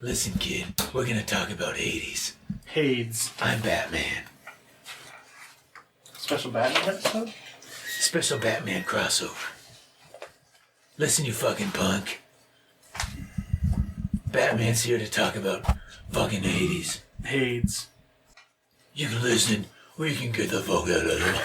Listen, kid, we're gonna talk about Hades. Hades. I'm Batman. Special Batman episode? Special Batman crossover. Listen, you fucking punk. Batman's here to talk about fucking Hades. Hades. You can listen, or you can get the fuck out of here.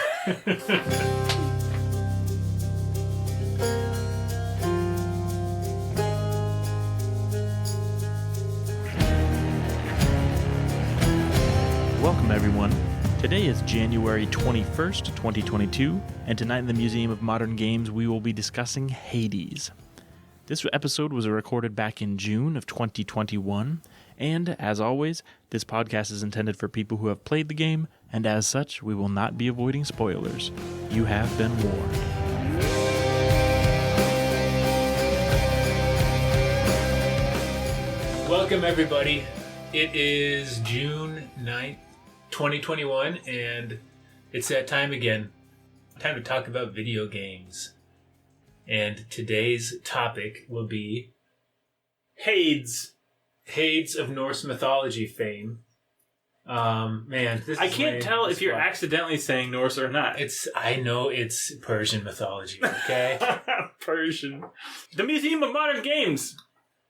Welcome everyone. Today is January 21st, 2022, and tonight in the Museum of Modern Games we will be discussing Hades. This episode was recorded back in June of 2021, and as always, this podcast is intended for people who have played the game, and as such, we will not be avoiding spoilers. You have been warned. Welcome, everybody. It is June 9th, 2021, and it's that time again. Time to talk about video games. And today's topic will be Hades. Hades of Norse mythology fame. Man, this I is can't lame. tell This if you're one. accidentally saying Norse or not. I know it's Persian mythology, okay? Persian. The Museum of Modern Games.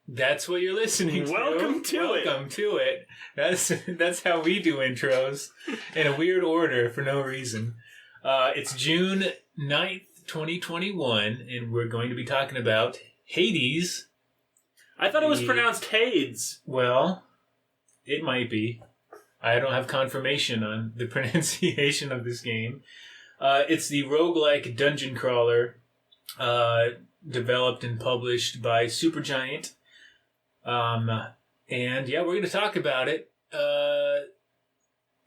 That's what you're listening to. Welcome to it. Welcome to it. That's how we do intros, in a weird order for no reason. It's June 9th, 2021, and we're going to be talking about Hades. I thought it was pronounced Hades. Well, it might be. I don't have confirmation on the pronunciation of this game. It's the roguelike dungeon crawler developed and published by Supergiant. And yeah, we're going to talk about it.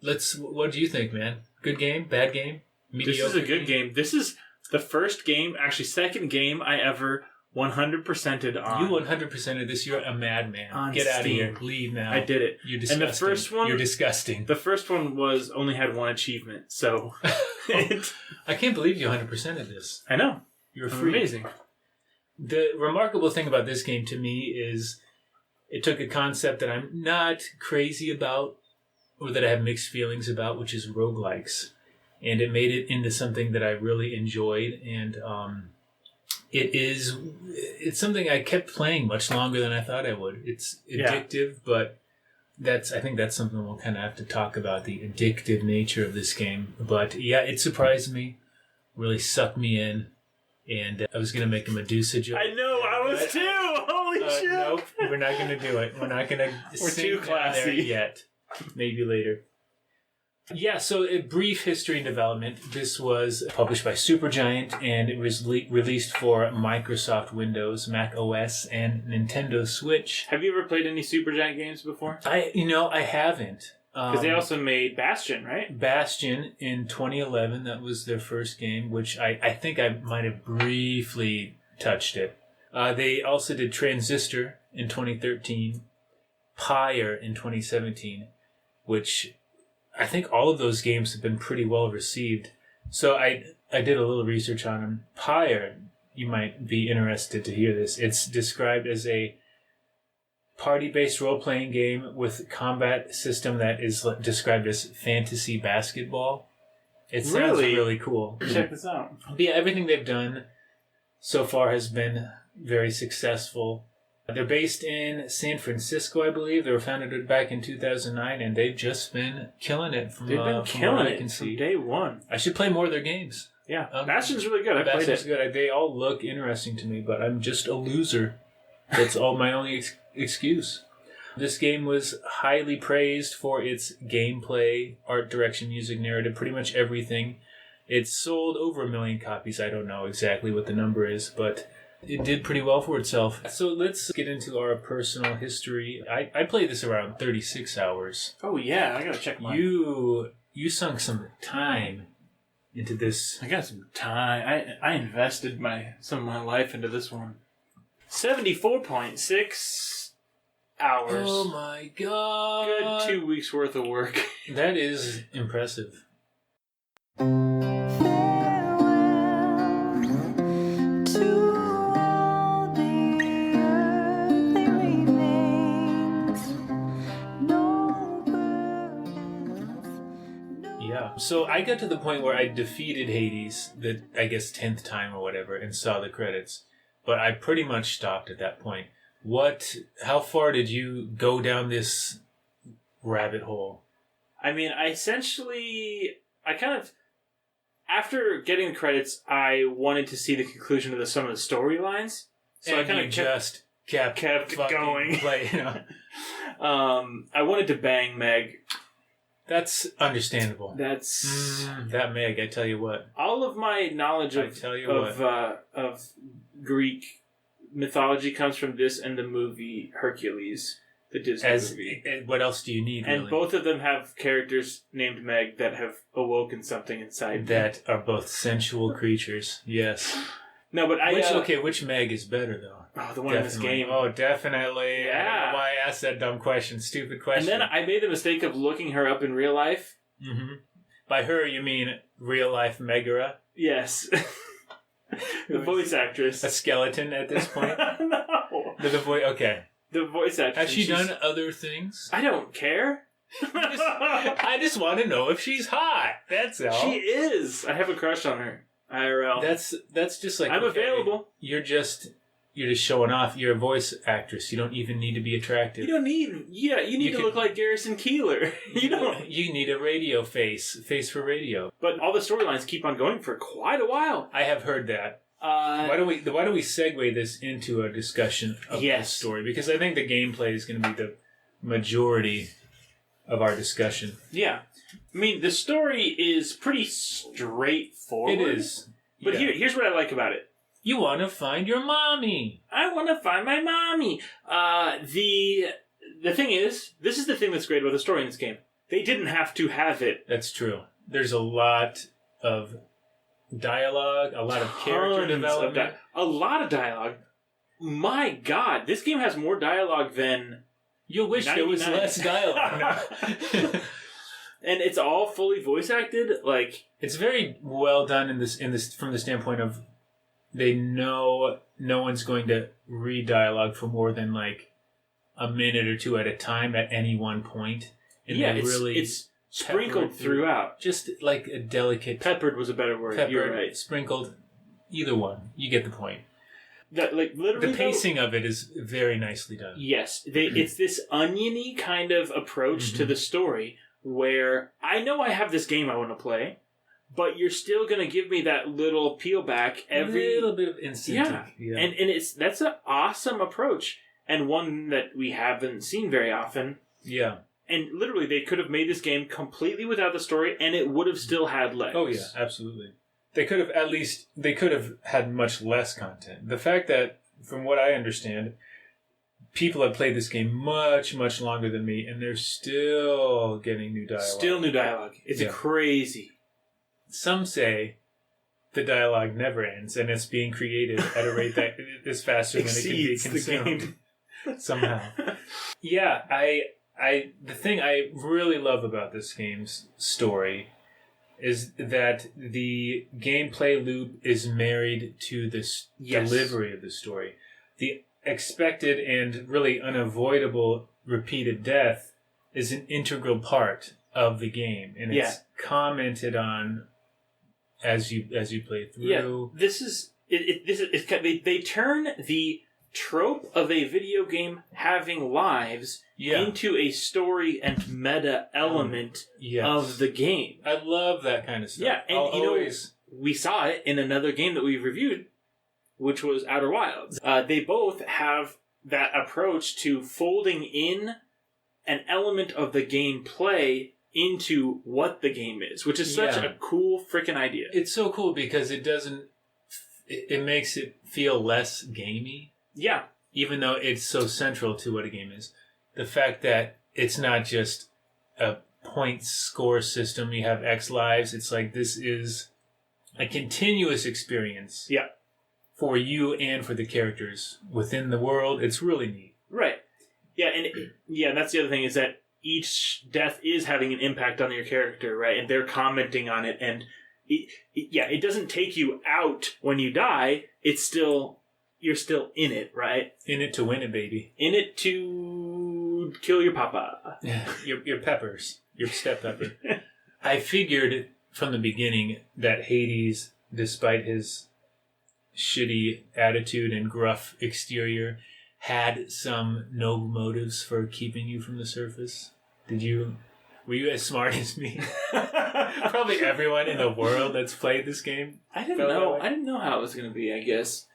What do you think, man? Good game? Bad game? Mediocre? This is a good game. This is the first game, actually second game I ever 100%ed on. You 100%ed this. You're a madman. On Get out of Steam. here. Leave now. I did it. You're disgusting. And the first one... You're disgusting. The first one only had one achievement, so... I can't believe you 100%ed this. I know. You're I'm freak. amazing. The remarkable thing about this game to me is it took a concept that I'm not crazy about or that I have mixed feelings about, which is roguelikes. And it made it into something that I really enjoyed. And it's something I kept playing much longer than I thought I would. It's addictive, but I think that's something we'll kind of have to talk about, the addictive nature of this game. But yeah, it surprised me, really sucked me in. And I was going to make a Medusa joke. I know, I was too! Holy shit! Nope, we're not going to do it. We're not going to We're too classy. there yet. Maybe later. Yeah, so a brief history and development. This was published by Supergiant, and it was released for Microsoft Windows, Mac OS, and Nintendo Switch. Have you ever played any Supergiant games before? I haven't. Because they also made Bastion, right? Bastion in 2011, that was their first game, which I think I might have briefly touched it. They also did Transistor in 2013, Pyre in 2017, which I think all of those games have been pretty well received. So I did a little research on them. Pyre, you might be interested to hear this. It's described as a party-based role-playing game with combat system that is described as fantasy basketball. It sounds really cool. Check this out. But yeah, everything they've done so far has been very successful. They're based in San Francisco, I believe. They were founded back in 2009, and they've just been killing it from They've been from killing what I it can from see. day one. I should play more of their games. Yeah, Bastion's really good. I played Bastion's it. good. They all look interesting to me, but I'm just a loser. That's all my only excuse. This game was highly praised for its gameplay, art direction, music, narrative, pretty much everything. It sold over 1 million copies. I don't know exactly what the number is, but it did pretty well for itself. So let's get into our personal history. I played this around 36 hours. Oh yeah, I gotta check mine. You sunk some time into this. I got some time. I invested some of my life into this one. 74.6 hours. Oh my god. Good 2 weeks worth of work. That is impressive. To all the earthly leaving. Yeah. So I got to the point where I defeated Hades, the I guess 10th time or whatever, and saw the credits. But I pretty much stopped at that point. How far did you go down this rabbit hole? I mean, after getting the credits, I wanted to see the conclusion of some of the storylines. So and I kind of just kept going. Playing. I wanted to bang Meg. That's understandable. That's that Meg. I tell you what. All of my knowledge of Greek mythology comes from this and the movie Hercules, the Disney movie. What else do you need? And really? both of them have characters named Meg that have awoken something inside that are both sensual creatures. Yes. No, but which Meg is better though? Oh, the one in this game. Oh, definitely. Yeah. I don't know why I asked that dumb question. Stupid question. And then I made the mistake of looking her up in real life. Mm-hmm. By her, you mean real life Megara? Yes. The voice actress. A skeleton at this point? No. Okay. The voice actress. Has she done other things? I don't care. I just want to know if she's hot. That's all. She is. I have a crush on her. IRL. That's just like I'm available. You're just showing off. You're a voice actress. You don't even need to be attractive. You don't need. Yeah, you need to look like Garrison Keillor. You don't. You need a radio face for radio. But all the storylines keep on going for quite a while. I have heard that. Why don't we segue this into a discussion of this story? Because I think the gameplay is going to be the majority of our discussion. Yeah. I mean, the story is pretty straightforward. It is. But here's what I like about it. You want to find your mommy. I want to find my mommy. The thing is, this is the thing that's great about the story in this game. They didn't have to have it. That's true. There's a lot of dialogue, a lot of character development. A lot of dialogue. My God, this game has more dialogue than... You'll wish 99. There was less dialogue. And it's all fully voice acted. Like, it's very well done in this from the standpoint of they know no one's going to read dialogue for more than like a minute or two at a time at any one point. And it's sprinkled throughout. Just like a delicate... Peppered was a better word. You're right. Sprinkled. Either one. You get the point. Literally, the pacing of it is very nicely done. Yes. It's this oniony kind of approach to the story where I know I have this game I want to play, but you're still going to give me that little peel back every... little bit of incentive. Yeah. And that's an awesome approach, and one that we haven't seen very often. Yeah. And literally, they could have made this game completely without the story, and it would have still had legs. Oh, yeah, absolutely. They could have had much less content. The fact that, from what I understand, people have played this game much, much longer than me, and they're still getting new dialogue. Still new dialogue. It's crazy. Some say the dialogue never ends, and it's being created at a rate that is faster than it can be consumed. Somehow. Yeah, the thing I really love about this game's story is that the gameplay loop is married to this delivery of the story. The expected and really unavoidable repeated death is an integral part of the game, and it's commented on as you play through. Yeah, this is they turn the trope of a video game having lives into a story and meta element of the game. I love that kind of stuff. Yeah, and we saw it in another game that we've reviewed, which was Outer Wilds. They both have that approach to folding in an element of the gameplay into what the game is, which is such a cool freaking idea. It's so cool because it makes it feel less gamey. Yeah. Even though it's so central to what a game is. The fact that it's not just a point score system, you have X lives, it's like this is a continuous experience. Yeah. For you and for the characters within the world. It's really neat. Right. Yeah, and that's the other thing is that each death is having an impact on your character, right? And they're commenting on it, and it doesn't take you out when you die. You're still in it, right? In it to win it, baby. In it to kill your papa. your peppers. Your step pepper. I figured from the beginning that Hades, despite his shitty attitude and gruff exterior, had some noble motives for keeping you from the surface. Were you as smart as me? Probably everyone in the world that's played this game. I didn't know how it was going to be, I guess.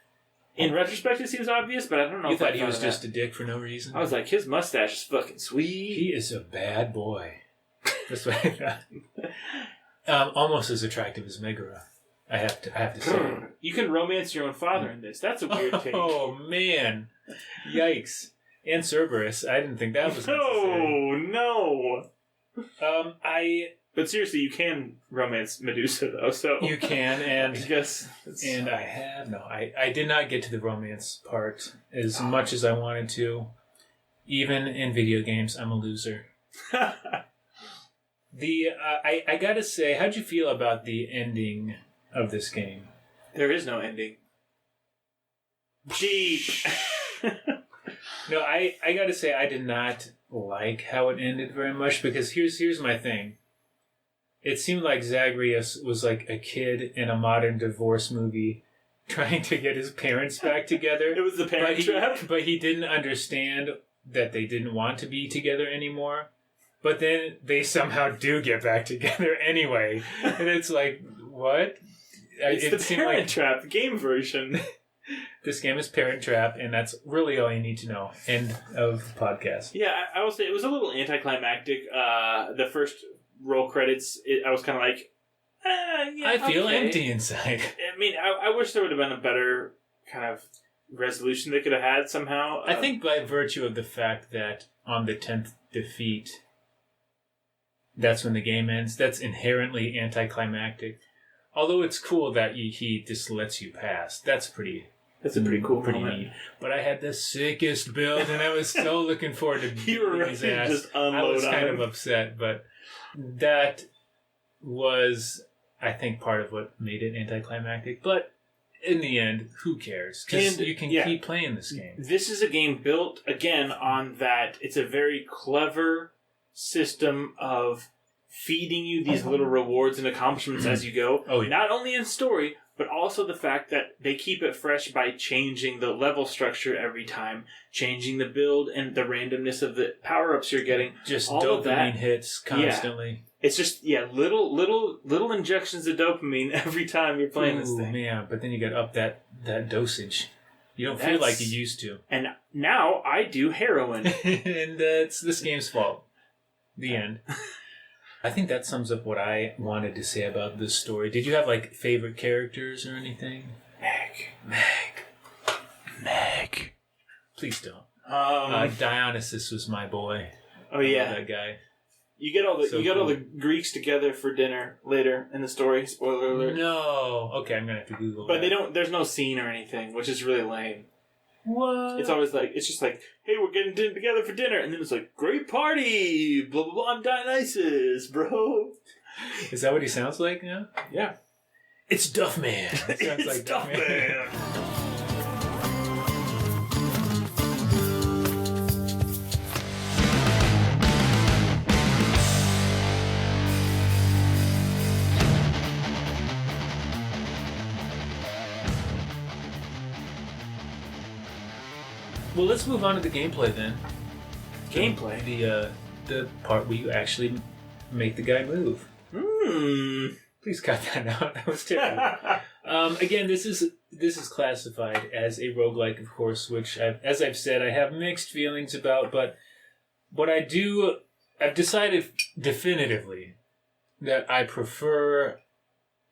In retrospect, it seems obvious, but I don't know. You thought he was just a dick for no reason? I was like, his mustache is fucking sweet. He is a bad boy. That's what I thought. Almost as attractive as Megara. I have to say. You can romance your own father in this. That's a weird take. Oh, man. Yikes. And Cerberus. I didn't think that was necessary. No. But seriously, you can romance Medusa, though, so... You can, and... I guess... And I have... No, I did not get to the romance part as much as I wanted to. Even in video games, I'm a loser. I gotta say, how'd you feel about the ending of this game? There is no ending. Gee... No, I gotta say, I did not like how it ended very much, because here's my thing. It seemed like Zagreus was like a kid in a modern divorce movie trying to get his parents back together. It was the parent trap? But he didn't understand that they didn't want to be together anymore. But then they somehow do get back together anyway. And it's like, what? It's the Parent Trap game version. This game is Parent Trap, and that's really all you need to know. End of the podcast. Yeah, I will say it was a little anticlimactic. The first roll credits, I was kind of like, yeah, I feel empty inside. I mean, I wish there would have been a better kind of resolution they could have had somehow. I think by virtue of the fact that on the 10th defeat, that's when the game ends, that's inherently anticlimactic. Although it's cool that he just lets you pass. That's a pretty cool pretty moment. neat. But I had the sickest build, and I was so looking forward to you were ready his to ass. just unload I was kind on of upset, but that was, I think, part of what made it anticlimactic. But in the end, who cares? Because you can keep playing this game. This is a game built, again, on that. It's a very clever system of feeding you these little rewards and accomplishments as you go. Oh, yeah. Not only in story, but also the fact that they keep it fresh by changing the level structure every time, changing the build and the randomness of the power-ups you're getting. Just all dopamine hits constantly. Yeah. It's just, little injections of dopamine every time you're playing this thing. Man, but then you got to up that dosage. You don't feel like you used to. And now I do heroin. And it's this game's fault. The end. I think that sums up what I wanted to say about this story. Did you have, favorite characters or anything? Meg. Please don't. Dionysus was my boy. Oh, yeah. That guy. You get all the Greeks together for dinner later in the story. Spoiler alert. No. Okay, I'm gonna have to Google but that. There's no scene or anything, which is really lame. What? It's always it's just like, hey, we're getting together for dinner, and then it's like, great party, blah blah blah. I'm Dionysus, bro. Is that what he sounds like now? Yeah. It's Duffman. It sounds like Duffman. Well, let's move on to the gameplay then. Gameplay? The part where you actually make the guy move. Please cut that out. That was terrible. Again, this is classified as a roguelike, of course, which, as I've said, I have mixed feelings about, but what I've decided definitively that I prefer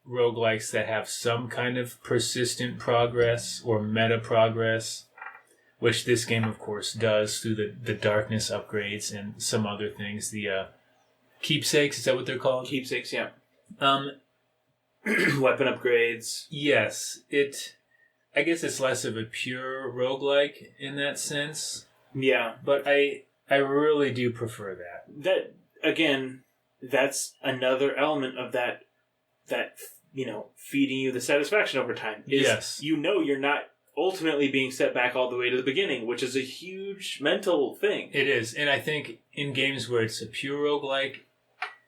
roguelikes that have some kind of persistent progress or meta progress, which this game, of course, does through the darkness upgrades and some other things. The keepsakes, is that what they're called? Keepsakes, yeah. Weapon upgrades. Yes. I guess it's less of a pure roguelike in that sense. Yeah. But I really do prefer that. That, again, that's another element of that feeding you the satisfaction over time. Yes. You're not ultimately being set back all the way to the beginning, which is a huge mental thing. It is. And I think in games where it's a pure roguelike,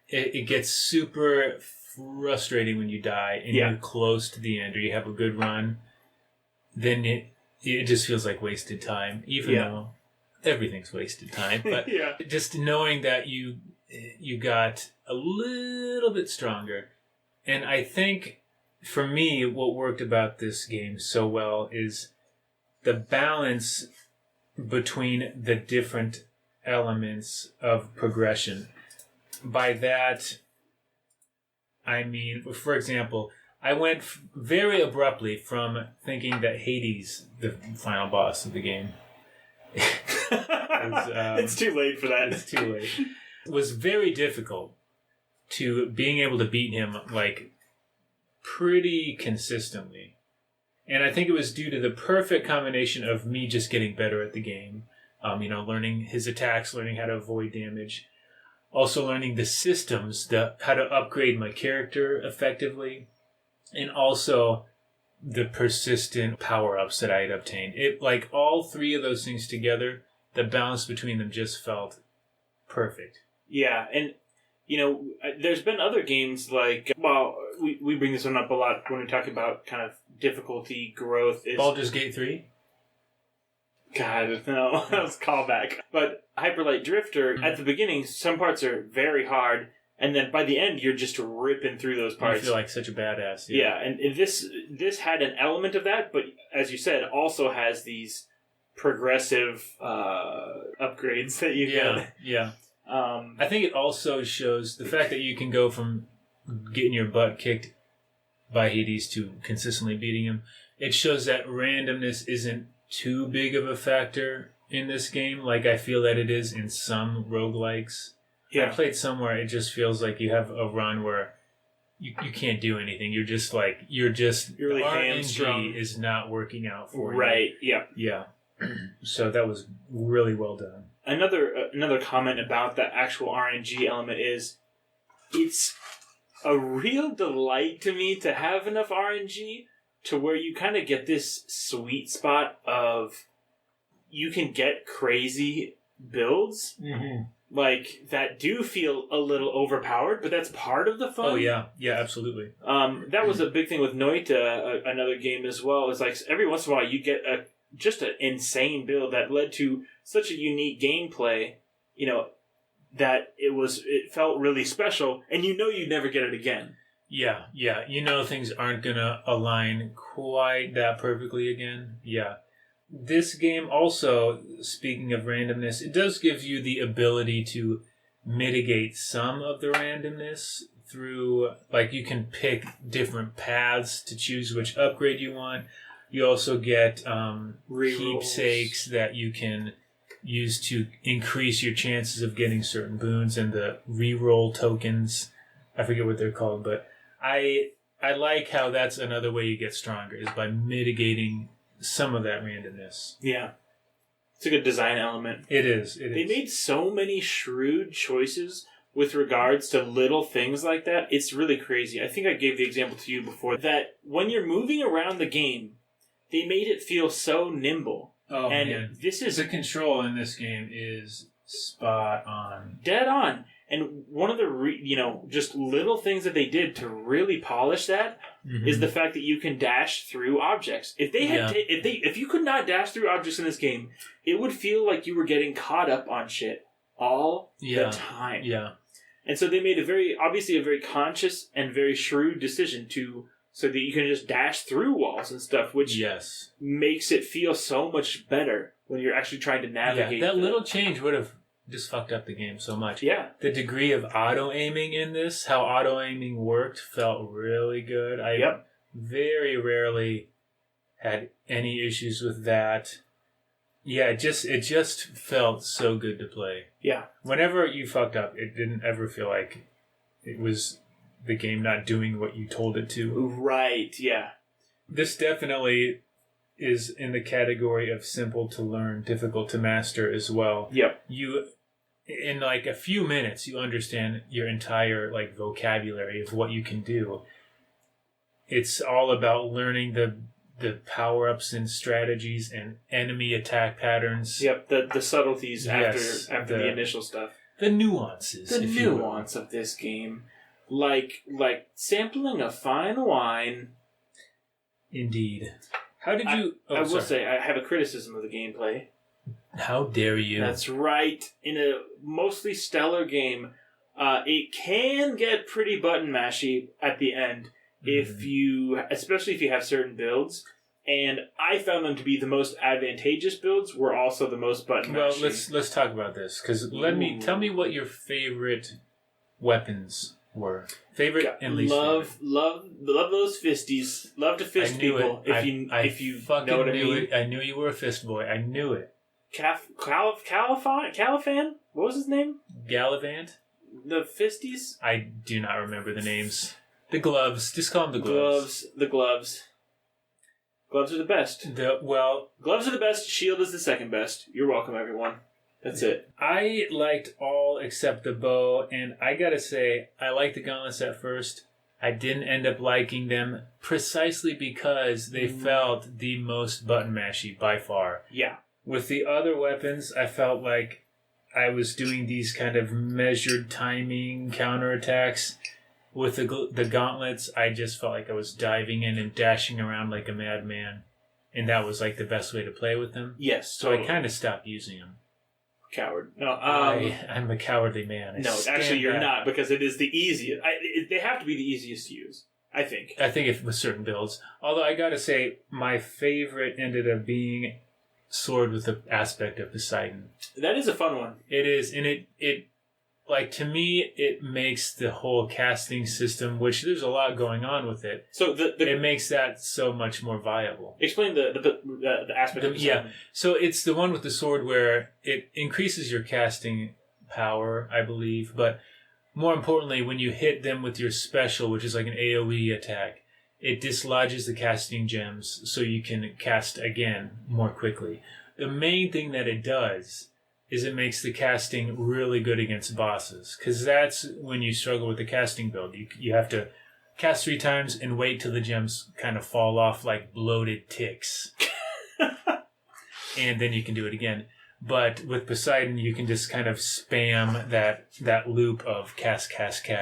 it gets super frustrating when you die and you're close to the end or you have a good run. Then it just feels like wasted time, even though everything's wasted time. But just knowing that you got a little bit stronger. And I think, for me, what worked about this game so well is the balance between the different elements of progression. By that, I mean, for example, I went very abruptly from thinking that Hades, the final boss of the game, it's too late for that. It's too late. It was very difficult to being able to beat him like pretty consistently. And I think it was due to the perfect combination of me just getting better at the game, learning his attacks, learning how to avoid damage, also learning the systems, how to upgrade my character effectively, and also the persistent power-ups that I had obtained. It, like, all three of those things together, the balance between them just felt perfect. Yeah, and, there's been other games like, we bring this one up a lot when we talk about kind of difficulty growth. Baldur's Gate 3? God, no, that was a callback. But Hyper Light Drifter, at the beginning, some parts are very hard, and then by the end, you're just ripping through those parts. You feel like such a badass. Yeah, and this had an element of that, but as you said, also has these progressive upgrades that you get. Yeah. I think it also shows the fact that you can go from getting your butt kicked by Hades to consistently beating him. It shows that randomness isn't too big of a factor in this game, like I feel that it is in some roguelikes. Yeah. I played somewhere it just feels like you have a run where you can't do anything. You're really hamstrung. Is not working out for you. Right, yeah. Yeah. So that was really well done. Another comment about that actual RNG element is it's a real delight to me to have enough RNG to where you kind of get this sweet spot of you can get crazy builds like that do feel a little overpowered, but that's part of the fun. Oh yeah, absolutely. That was a big thing with Noita, another game as well. Is like every once in a while you get just an insane build that led to such a unique gameplay, that it felt really special, and you'd never get it again. Yeah. Things aren't gonna align quite that perfectly again. Yeah. This game also, speaking of randomness, it does give you the ability to mitigate some of the randomness through, like, you can pick different paths to choose which upgrade you want. You also get keepsakes that you can use to increase your chances of getting certain boons, and the reroll tokens. I forget what they're called, but I like how that's another way you get stronger, is by mitigating some of that randomness. Yeah. It's a good design element. It is. They made so many shrewd choices with regards to little things like that. It's really crazy. I think I gave the example to you before that when you're moving around the game, they made it feel so nimble. Oh, and man. The control in this game is spot on. Dead on. And one of the, just little things that they did to really polish that is the fact that you can dash through objects. If they had, if you could not dash through objects in this game, it would feel like you were getting caught up on shit all the time. Yeah. And so they made a very conscious and very shrewd decision so that you can just dash through walls and stuff, which makes it feel so much better when you're actually trying to navigate. That little change would have just fucked up the game so much. Yeah. The degree of auto-aiming in this, how auto-aiming worked, felt really good. I very rarely had any issues with that. Yeah, it just felt so good to play. Yeah. Whenever you fucked up, it didn't ever feel like it was the game not doing what you told it to. Right, yeah. This definitely is in the category of simple to learn, difficult to master as well. Yep. In like a few minutes, you understand your entire vocabulary of what you can do. It's all about learning the power-ups and strategies and enemy attack patterns. Yep, the subtleties after the initial stuff. The nuances. The nuance of this game. Like sampling a fine wine. Indeed. How did you... I will say, I have a criticism of the gameplay. How dare you? That's right. In a mostly stellar game, it can get pretty button mashy at the end, especially if you have certain builds. And I found them to be the most advantageous builds were also the most button mashy. Well, let's talk about this, because tell me what your favorite weapons were. Favorite and least favorite. Love those fisties. Love to fist people. If you fucking know what I knew mean. it. I knew you were a fist boy. I knew it. Califan? What was his name? Gallivant? The fisties? I do not remember the names. The gloves. Just call them the gloves. The gloves. Gloves are the best. Gloves are the best. Shield is the second best. You're welcome, everyone. That's it. I liked all except the bow, and I gotta say, I liked the gauntlets at first. I didn't end up liking them precisely because they felt the most button mashy by far. Yeah. With the other weapons, I felt like I was doing these kind of measured timing counterattacks. With the gauntlets, I just felt like I was diving in and dashing around like a madman. And that was like the best way to play with them. Yes. So I kind of stopped using them. Coward. No, I'm a cowardly man. Actually you're not, because it is the easiest. They have to be the easiest to use, I think. I think with certain builds. Although I gotta say, my favorite ended up being Sword with the aspect of Poseidon. That is a fun one. It is, and it like, to me, it makes the whole casting system, which there's a lot going on with it. So it makes that so much more viable. Explain the aspect of Poseidon. Yeah, so it's the one with the sword where it increases your casting power, I believe, but more importantly, when you hit them with your special, which is like an AoE attack, it dislodges the casting gems so you can cast again more quickly. The main thing that it does is it makes the casting really good against bosses, because that's when you struggle with the casting build. You have to cast 3 times and wait till the gems kind of fall off like bloated ticks. And then you can do it again. But with Poseidon, you can just kind of spam that loop of cast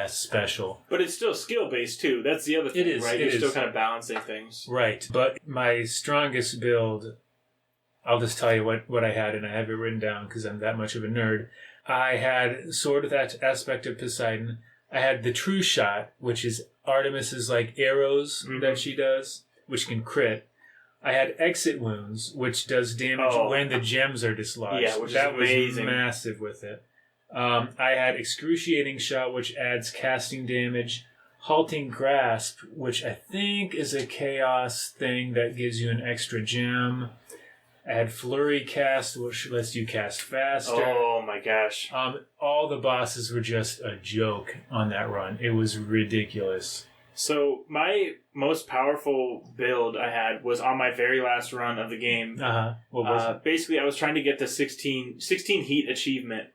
special. But it's still skill-based, too. That's the other thing, it is, right? You're still kind of balancing things. Right. But my strongest build, I'll just tell you what I had, and I have it written down because I'm that much of a nerd. I had Sword with that aspect of Poseidon. I had the True Shot, which is Artemis's like arrows that she does, which can crit. I had Exit Wounds, which does damage when the gems are dislodged. Yeah, which is amazing. Was massive with it. I had Excruciating Shot, which adds casting damage. Halting Grasp, which I think is a chaos thing that gives you an extra gem. I had Flurry Cast, which lets you cast faster. Oh my gosh. All the bosses were just a joke on that run. It was ridiculous. So my most powerful build I had was on my very last run of the game. What was it? Basically, I was trying to get the 16 heat achievement.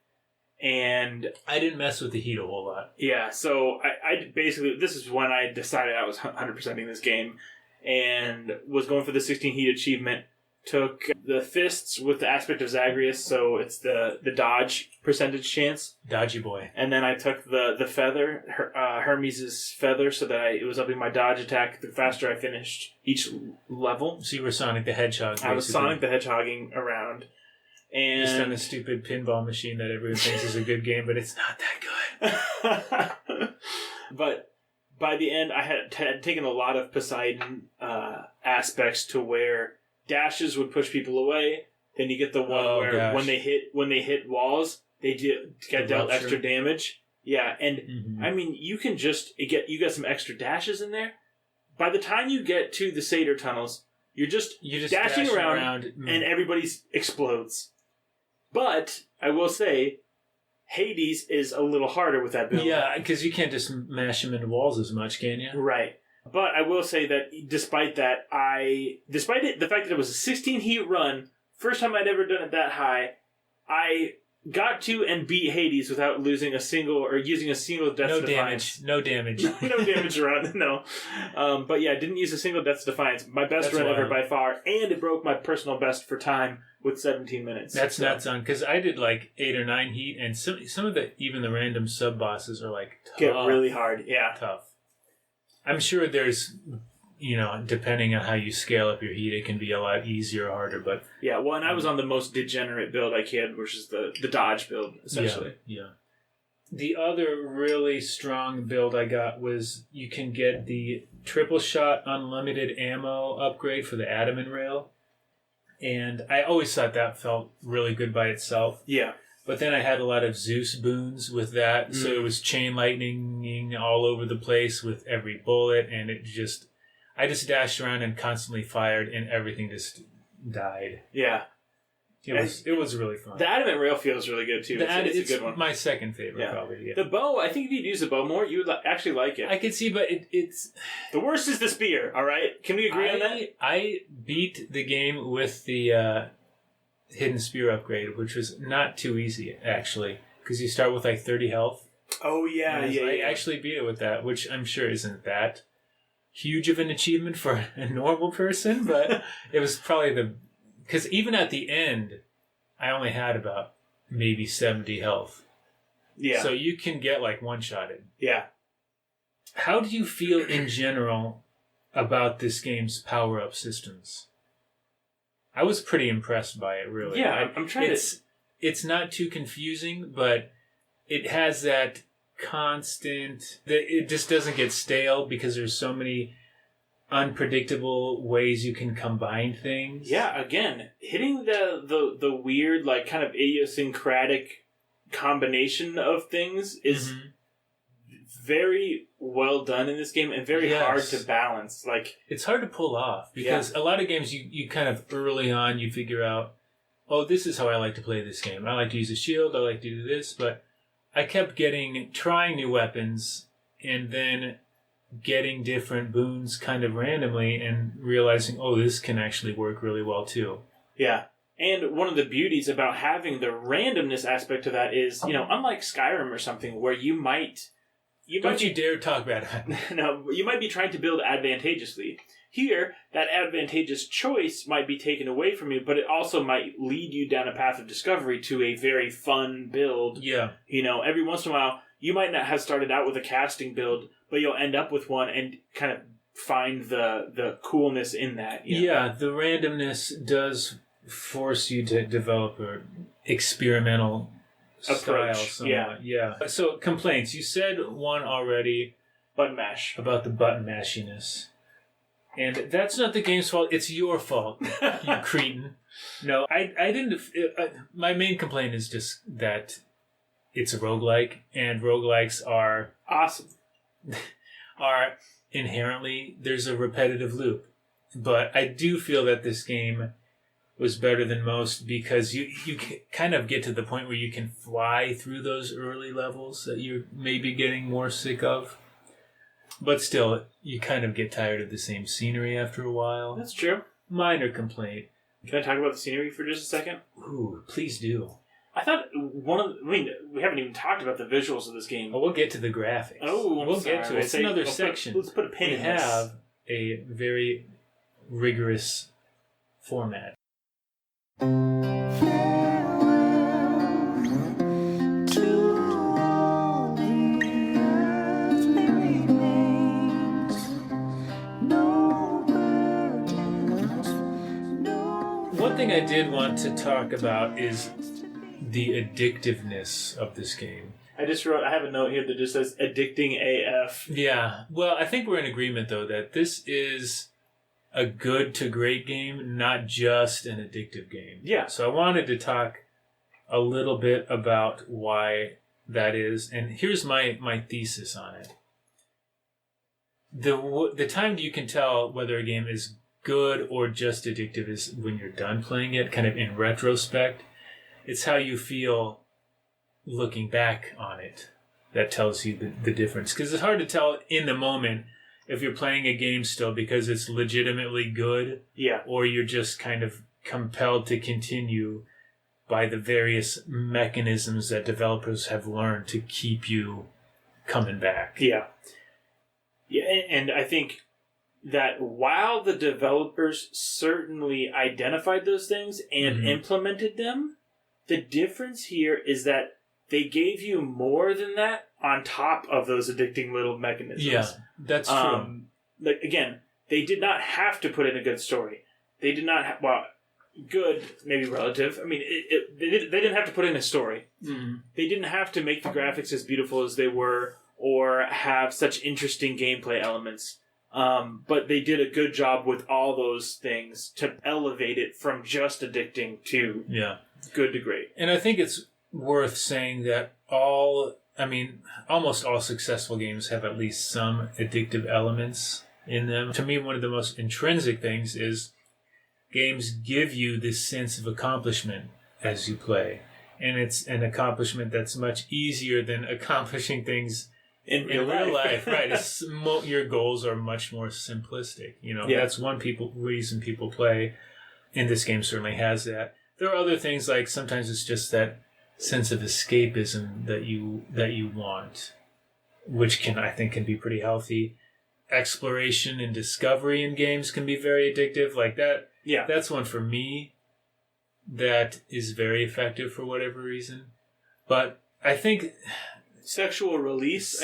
And I didn't mess with the heat a whole lot. Yeah, so I basically, this is when I decided I was 100%ing this game and was going for the 16 heat achievement. Took the fists with the aspect of Zagreus, so it's the dodge percentage chance. Dodgy boy. And then I took the feather, Hermes' feather, so that it was upping my dodge attack the faster I finished each level. So you were Sonic the Hedgehog, basically. I was Sonic the Hedgehogging around. And just on a stupid pinball machine that everyone thinks is a good game, but it's not that good. But by the end, I had taken a lot of Poseidon aspects to where dashes would push people away. Then you get the one where when they hit walls, they get dealt extra damage. Yeah, and I mean you can just get some extra dashes in there. By the time you get to the Satyr tunnels, you're just dashing around and everybody explodes. But I will say, Hades is a little harder with that build. Yeah, because you can't just mash them into walls as much, can you? Right. But I will say that despite the fact that it was a 16 heat run, first time I'd ever done it that high, I got to and beat Hades without losing a single or using a single Death's Defiance. No damage. No damage run, no. But yeah, didn't use a single Death's Defiance. My best That's run ever wild. by far, and it broke my personal best for time with 17 minutes. That's nuts on, because I did like 8 or 9 heat, and some of even the random sub bosses are like tough. Get really hard, yeah. Tough. I'm sure there's, depending on how you scale up your heat, it can be a lot easier or harder, but... Yeah, well, and I was on the most degenerate build I could, which is the dodge build, essentially. Yeah. The other really strong build I got was you can get the triple shot unlimited ammo upgrade for the Adamant rail. And I always thought that felt really good by itself. Yeah. But then I had a lot of Zeus boons with that, so it was chain lightning all over the place with every bullet, and I just dashed around and constantly fired, and everything just died. Yeah. It was really fun. The Adamant rail feels really good, too. It's a good one. My second favorite, probably. Yeah. The bow, I think if you'd use the bow more, you would actually like it. I could see, but it's... The worst is the spear, all right? Can we agree on that? I beat the game with the hidden spear upgrade, which was not too easy, actually, because you start with like 30 health. Oh, yeah. I actually beat it with that, which I'm sure isn't that huge of an achievement for a normal person, but it was probably because even at the end, I only had about maybe 70 health. Yeah. So you can get like one-shotted. Yeah. How do you feel in general about this game's power-up systems? I was pretty impressed by it, really. Yeah, I'm trying It's not too confusing, but it has that constant... It just doesn't get stale because there's so many unpredictable ways you can combine things. Yeah, again, hitting the weird, like, kind of idiosyncratic combination of things is very well done in this game and very hard to balance. Like, it's hard to pull off because a lot of games you kind of early on you figure out, oh, this is how I like to play this game. I like to use a shield, I like to do this, but I kept trying new weapons and then getting different boons kind of randomly and realizing, oh, this can actually work really well too. Yeah. And one of the beauties about having the randomness aspect of that is, unlike Skyrim or something where you might Don't you dare talk about it. No, you might be trying to build advantageously. Here, that advantageous choice might be taken away from you, but it also might lead you down a path of discovery to a very fun build. Yeah. Every once in a while, you might not have started out with a casting build, but you'll end up with one and kind of find the coolness in that. Yeah, the randomness does force you to develop an experimental approach. Style yeah. So, complaints. You said one already. Button mash. About the button mashiness. And that's not the game's fault. It's your fault, you cretin. No, I didn't... my main complaint is just that it's a roguelike, and roguelikes are... Awesome. Are inherently... There's a repetitive loop. But I do feel that this game was better than most because you kind of get to the point where you can fly through those early levels that you're maybe getting more sick of. But still, you kind of get tired of the same scenery after a while. That's true. Minor complaint. Can I talk about the scenery for just a second? Ooh, please do. I thought we haven't even talked about the visuals of this game. Oh, we'll get to the graphics. Oh, we'll get to it. It's another section. Let's put a pin in this. We have a very rigorous format. One thing I did want to talk about is the addictiveness of this game. I have a note here that just says addicting AF. Yeah. Well, I think we're in agreement, though, that this is a good to great game, not just an addictive game. Yeah. So I wanted to talk a little bit about why that is, and here's my thesis on it. The time you can tell whether a game is good or just addictive is when you're done playing it, kind of in retrospect. It's how you feel looking back on it that tells you the difference. Because it's hard to tell in the moment if you're playing a game still because it's legitimately good, yeah, or you're just kind of compelled to continue by the various mechanisms that developers have learned to keep you coming back. Yeah. Yeah, and I think that while the developers certainly identified those things and implemented them, the difference here is that they gave you more than that on top of those addicting little mechanisms. Yeah, that's true. Like, again, they did not have to put in a good story. They did not well, good, maybe relative. I mean, they didn't have to put in a story. Mm-hmm. They didn't have to make the graphics as beautiful as they were or have such interesting gameplay elements. But they did a good job with all those things to elevate it from just addicting to good to great. And I think it's worth saying that almost all successful games have at least some addictive elements in them. To me, one of the most intrinsic things is games give you this sense of accomplishment as you play. And it's an accomplishment that's much easier than accomplishing things in real life. Right. Your goals are much more simplistic. That's one reason people play, and this game certainly has that. There are other things, like sometimes it's just that sense of escapism that you want, which I think can be pretty healthy. Exploration and discovery in games can be very addictive. Like that. Yeah. That's one for me that is very effective for whatever reason. But I think sexual release.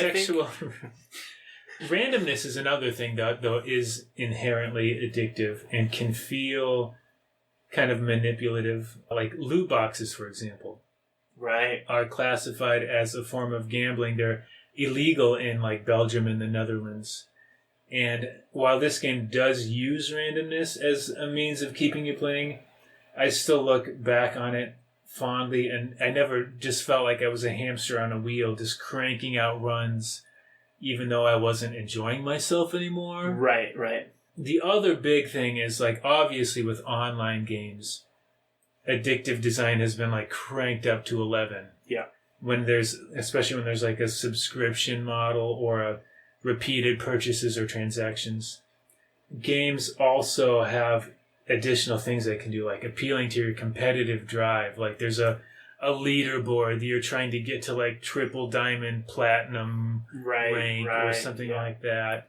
Randomness is another thing that, though, is inherently addictive and can feel kind of manipulative. Like loot boxes, for example, are classified as a form of gambling. They're illegal in like Belgium and the Netherlands. And while this game does use randomness as a means of keeping you playing, I still look back on it fondly, and I never just felt like I was a hamster on a wheel just cranking out runs even though I wasn't enjoying myself anymore. Right. The other big thing is, like, obviously with online games, addictive design has been like cranked up to 11. Yeah. Especially when there's like a subscription model or a repeated purchases or transactions. Games also have additional things they can do, like appealing to your competitive drive. Like there's a leaderboard that you're trying to get to, like triple diamond platinum rank or something like that.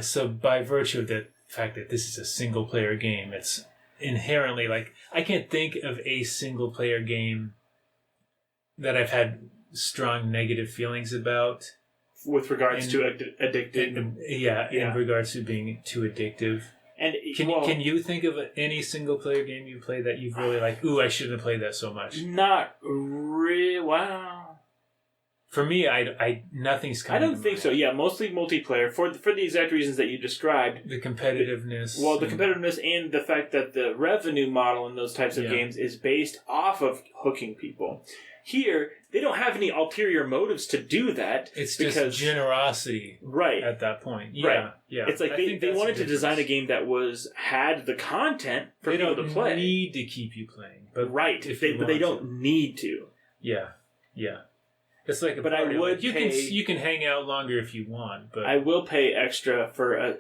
So by virtue of the fact that this is a single player game, it's inherently like, I can't think of a single player game that I've had strong negative feelings about. With regards to addicted. In regards to being too addictive. And can you think of any single player game you play that you've really like, ooh, I shouldn't have played that so much? Not really. Wow. For me, nothing's coming I don't think so. Yeah, mostly multiplayer for the exact reasons that you described. The competitiveness. Well, the competitiveness and the fact that the revenue model in those types of games is based off of hooking people. Here, they don't have any ulterior motives to do that. It's just generosity, at that point. Yeah. It's like they wanted to design a game that had the content for people to play. They don't need to keep you playing, but they don't need to. Yeah. It's like a party. You can hang out longer if you want, but I will pay extra for a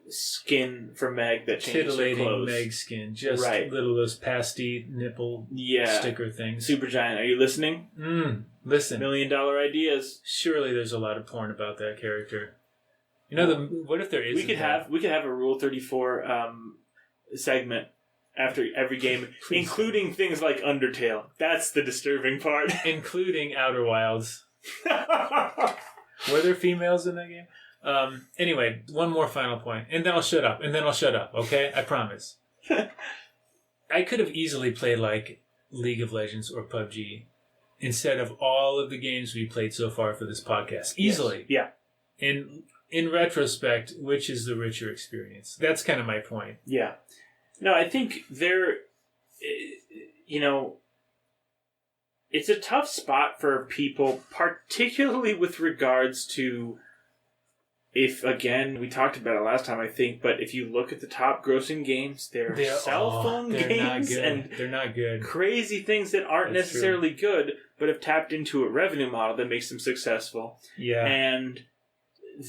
skin for Meg that changes her clothes. Meg skin, just little those pasty nipple sticker things. Super giant. Are you listening? Listen. $1 million ideas. Surely there's a lot of porn about that character. What if there is? We could have a Rule 34 segment after every game, including things like Undertale. That's the disturbing part. Including Outer Wilds. Were there females in that game? Anyway, one more final point, and then I'll shut up, okay? I promise. I could have easily played like League of Legends or PUBG instead of all of the games we played so far for this podcast. Easily. Yes. Yeah. And in retrospect, which is the richer experience? That's kind of my point. Yeah. No, I think it's a tough spot for people, particularly with regards to, we talked about it last time, I think, but if you look at the top grossing games, they're cell phone games and they're not good. Crazy things that aren't necessarily good, but have tapped into a revenue model that makes them successful. Yeah. And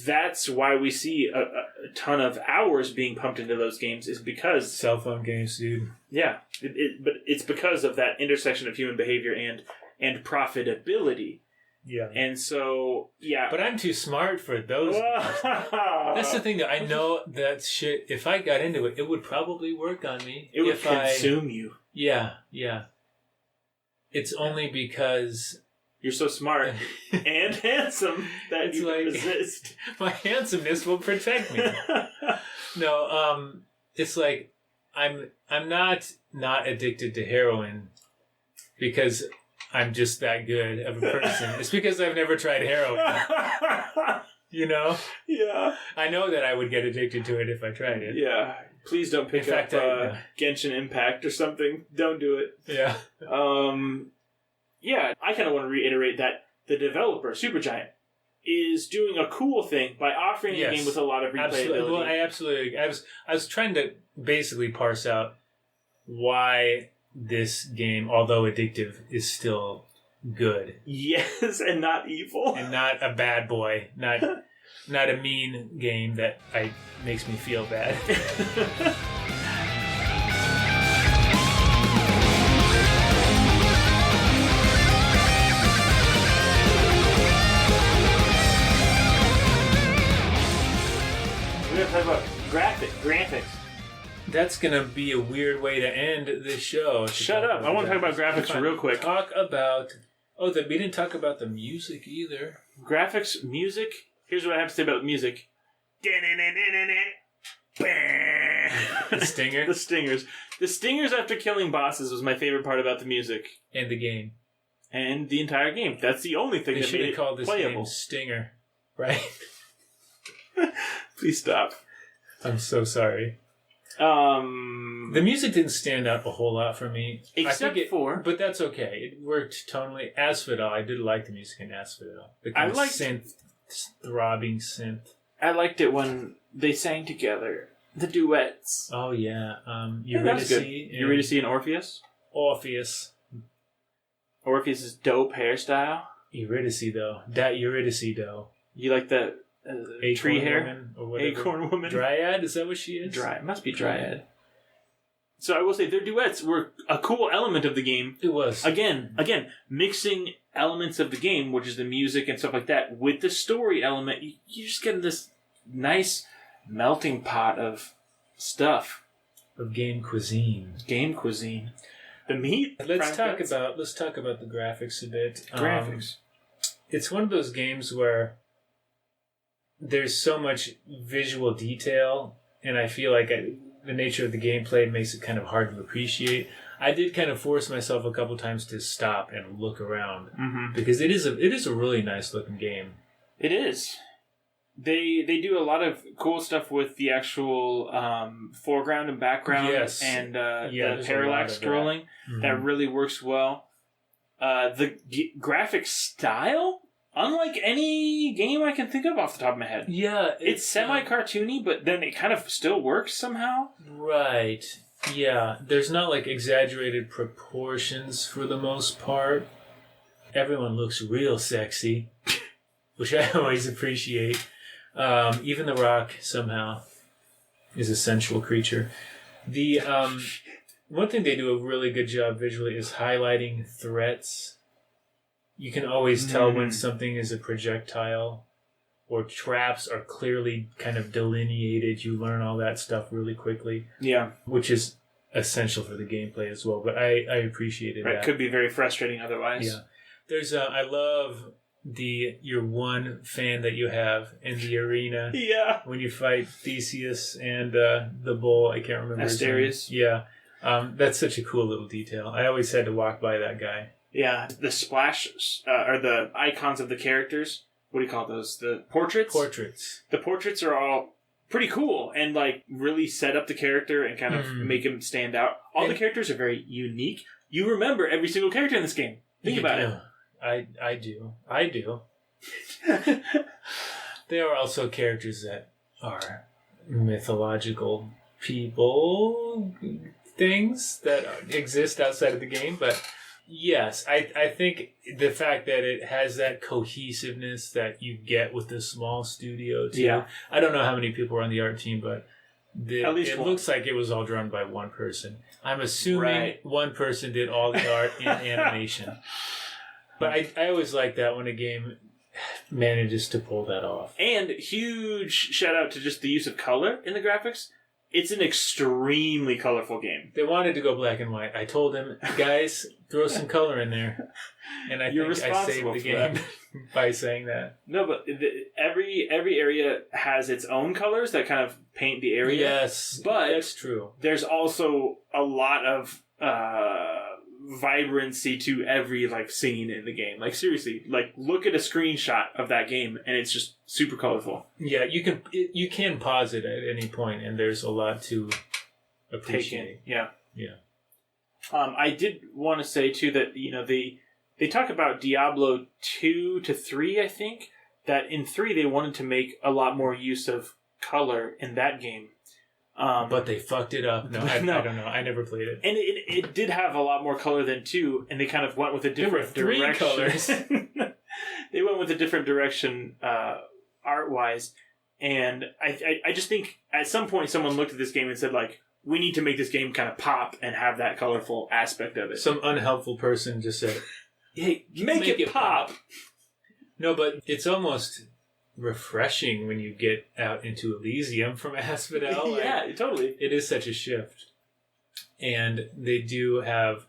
that's why we see a ton of hours being pumped into those games, is because cell phone games, dude. Yeah, but it's because of that intersection of human behavior and profitability. Yeah. And so, yeah. But I'm too smart for those. That's the thing, that I know that shit, if I got into it, it would probably work on me. It would consume you. Yeah. It's only because... You're so smart and handsome that you can resist. My handsomeness will protect me. No, it's like I'm not addicted to heroin because I'm just that good of a person. It's because I've never tried heroin. You know? Yeah. I know that I would get addicted to it if I tried it. Yeah. Please don't pick up Genshin Impact or something. Don't do it. Yeah. Yeah, I kind of want to reiterate that the developer, Supergiant, is doing a cool thing by offering a game with a lot of replayability. Absolutely. Well, I was trying to basically parse out why this game, although addictive, is still good. Yes, and not evil. And not a bad boy. Not a mean game that makes me feel bad. We're going to talk about graphics. That's going to be a weird way to end this show. Shut up. I want to talk about graphics real quick. Talk about... we didn't talk about the music either. Graphics, music. Here's what I have to say about music. The stinger? The stingers. The stingers after killing bosses was my favorite part about the music. And the game. And the entire game. That's the only thing that made it playable. They should have called this game Stinger. Right? Please stop. I'm so sorry. The music didn't stand out a whole lot for me. But that's okay. It worked tonally. Asphodel, I did like the music in Asphodel. The kind of throbbing synth. I liked it when they sang together. The duets. Oh, yeah. Eurydice and Orpheus? Orpheus. Orpheus' dope hairstyle. Eurydice, though. That Eurydice, though. You like the tree hair? Acorn woman. Dryad? Is that what she is? It must be Dryad. So I will say their duets were a cool element of the game. It was. Again, mixing elements of the game, which is the music and stuff like that, with the story element, you just get this nice melting pot of stuff. Of game cuisine. The meat. Let's talk about the graphics a bit. Graphics. It's one of those games where there's so much visual detail, and I feel like the nature of the gameplay makes it kind of hard to appreciate. I did kind of force myself a couple times to stop and look around because it is a really nice looking game. It is. They do a lot of cool stuff with the actual foreground and background and the parallax scrolling that really works well. The graphic style, unlike any game I can think of off the top of my head. Yeah. It's semi-cartoony, but then it kind of still works somehow. Right. Yeah. There's not like exaggerated proportions for the most part. Everyone looks real sexy, which I always appreciate. Even The Rock somehow is a sensual creature. The one thing they do a really good job visually is highlighting threats. You can always tell when something is a projectile or traps are clearly kind of delineated. You learn all that stuff really quickly. Yeah. Which is essential for the gameplay as well. But I appreciated that. It could be very frustrating otherwise. Yeah. There's I love your one fan that you have in the arena. Yeah. When you fight Theseus and the bull, I can't remember Asterius. his name. Yeah. That's such a cool little detail. I always had to walk by that guy. Yeah, the splash, or the icons of the characters. What do you call those? The portraits? Portraits. The portraits are all pretty cool and, like, really set up the character and kind of make him stand out. All the characters are very unique. You remember every single character in this game. Think about it. I do. There are also characters that are mythological people, things that exist outside of the game, but yes, I think the fact that it has that cohesiveness that you get with the small studio too. Yeah. I don't know how many people are on the art team, but At least it one. looks like it was all drawn by one person. I'm assuming Right. one person did all the art and animation. But I always like that when a game manages to pull that off. And huge shout out to just the use of color in the graphics. It's an extremely colorful game. They wanted to go black and white. I told them, guys, throw some color in there. And I You're think I saved responsible the for game that. by saying that. No, but every area has its own colors that kind of paint the area. Yes, but that's true. there's also a lot of vibrancy to every scene in the game. Like seriously, look at a screenshot of that game and it's just super colorful. Yeah, you can pause it at any point, and there's a lot to appreciate. Yeah. Yeah. I did want to say too that they talk about Diablo 2 to 3. I think that in 3 they wanted to make a lot more use of color in that game. But they fucked it up. No, I No. don't know. I never played it. And it did have a lot more color than 2, and they kind of went with a different three direction. colors. They went with a different direction art-wise, and I just think at some point someone looked at this game and said, we need to make this game kind of pop and have that colorful aspect of it. Some unhelpful person just said, Hey, make it pop! No, but it's almost refreshing when you get out into Elysium from Asphodel. Yeah, totally. It is such a shift. And they do have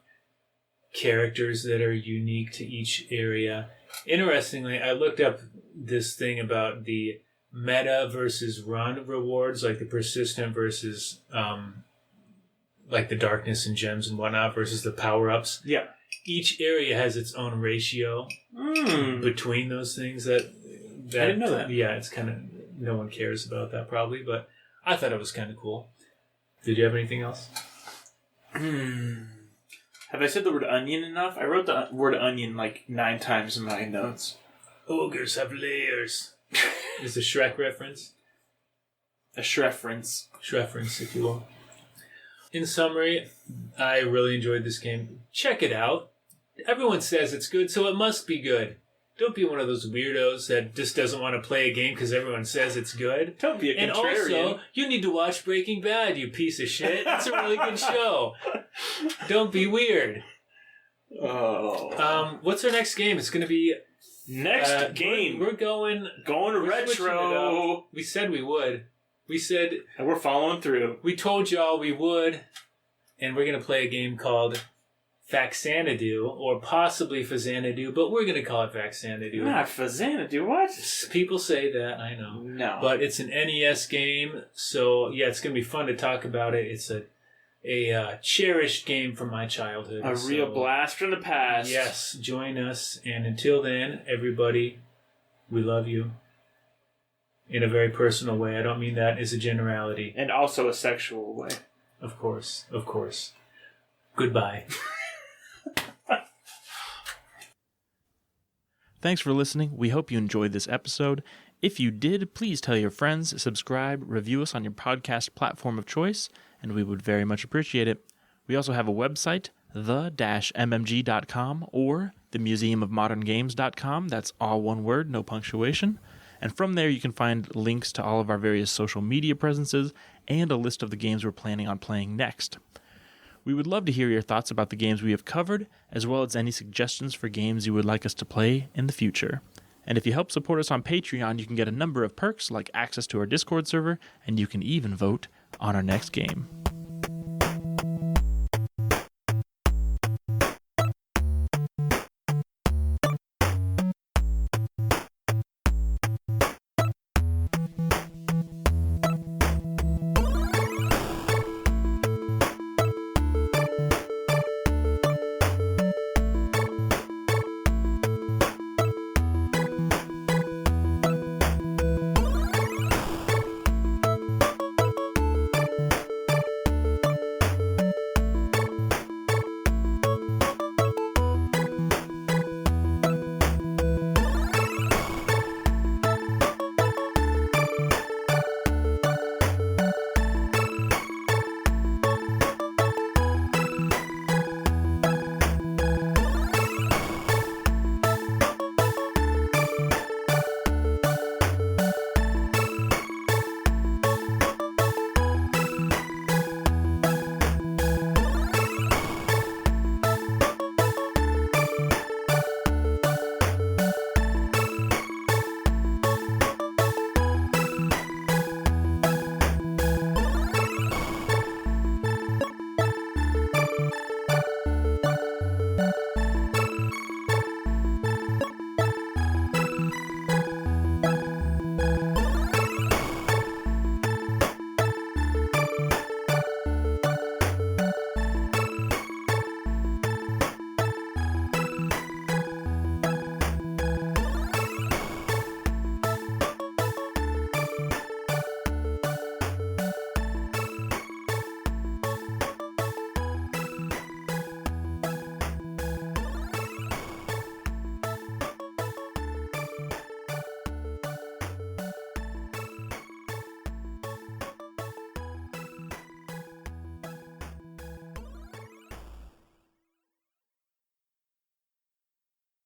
characters that are unique to each area. Interestingly, I looked up this thing about the meta versus run rewards, like the persistent versus the darkness and gems and whatnot versus the power-ups. Yeah. Each area has its own ratio between those things that I didn't know that. Yeah, it's kind of, no one cares about that probably, but I thought it was kind of cool. Did you have anything else? Have I said the word onion enough? I wrote the word onion 9 times in my notes. Ogres have layers. Is a Shrek reference? A Shreference. Shreference, if you will. In summary, I really enjoyed this game. Check it out. Everyone says it's good, so it must be good. Don't be one of those weirdos that just doesn't want to play a game because everyone says it's good. Don't be a contrarian. And also, you need to watch Breaking Bad, you piece of shit. It's a really good show. Don't be weird. Oh. What's our next game? It's going to be... Next game. We're going retro. We said we would. We said... And we're following through. We told y'all we would. And we're going to play a game called Faxanadu, or possibly Fazanadu, but we're going to call it Faxanadu. Not Fazanadu, what? People say that, I know. No. But it's an NES game, so yeah, it's going to be fun to talk about it. It's a cherished game from my childhood. A real blast from the past. Yes, join us. And until then, everybody, we love you. In a very personal way. I don't mean that as a generality. And also a sexual way. Of course, of course. Goodbye. Thanks for listening. We hope you enjoyed this episode. If you did, please tell your friends, subscribe, review us on your podcast platform of choice, and we would very much appreciate it. We also have a website, the-mmg.com or themuseumofmoderngames.com. That's all one word, no punctuation. And from there, you can find links to all of our various social media presences and a list of the games we're planning on playing next. We would love to hear your thoughts about the games we have covered, as well as any suggestions for games you would like us to play in the future. And if you help support us on Patreon, you can get a number of perks like access to our Discord server, and you can even vote on our next game.